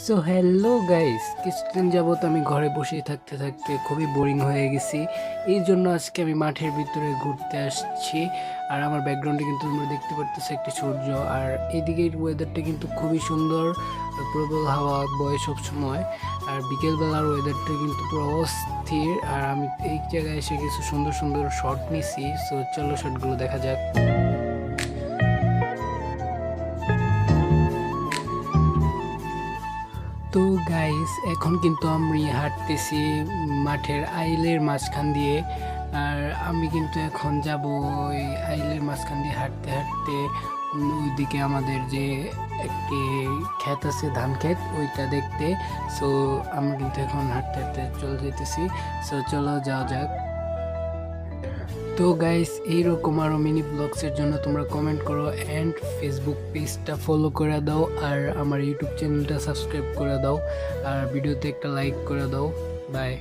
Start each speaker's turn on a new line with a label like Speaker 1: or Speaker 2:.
Speaker 1: So hello guys, কিছুদিন যাবত আমি ঘরে বসেই থাকতে থাকতে খুবই বোরিং হয়ে গেছি। এই জন্য আজকে আমি মাঠের ভিতরে ঘুরতে আসছি। আর আমার ব্যাকগ্রাউন্ডে কিন্তু তোমরা দেখতে পারতেছো একটি সূর্য। আর এদিকের ওয়েদারটা কিন্তু খুবই সুন্দর, প্রবল হাওয়া বয় সব সময়। আর বিকেলবেলার ওয়েদারটা কিন্তু পুরো অস্থির। আর আমি এই জায়গায় এসে কিছু সুন্দর সুন্দর শট নিছি। সো চলো শটগুলো দেখা যাক। তো গাইস, এখন কিন্তু আমি হাঁটতেছি মাঠের আইলের মাঝখান দিয়ে। আর আমি কিন্তু এখন যাব ওই আইলের মাঝখান দিয়ে হাঁটতে হাঁটতে ওইদিকে আমাদের যে একটি ক্ষেত আছে, ধান ক্ষেত, ওইটা দেখতে। সো আমি কিন্তু এখন হাঁটতে হাঁটতে চলে যেতেছি। সো চলো যাওয়া যাক। তো গাইস, এইরকম আরও মিনি ব্লগসের জন্য তোমরা কমেন্ট করো অ্যান্ড ফেসবুক পেজটা ফলো করে দাও, আর আমার ইউটিউব চ্যানেলটা সাবস্ক্রাইব করে দাও, আর ভিডিওতে একটা লাইক করে দাও। বাই।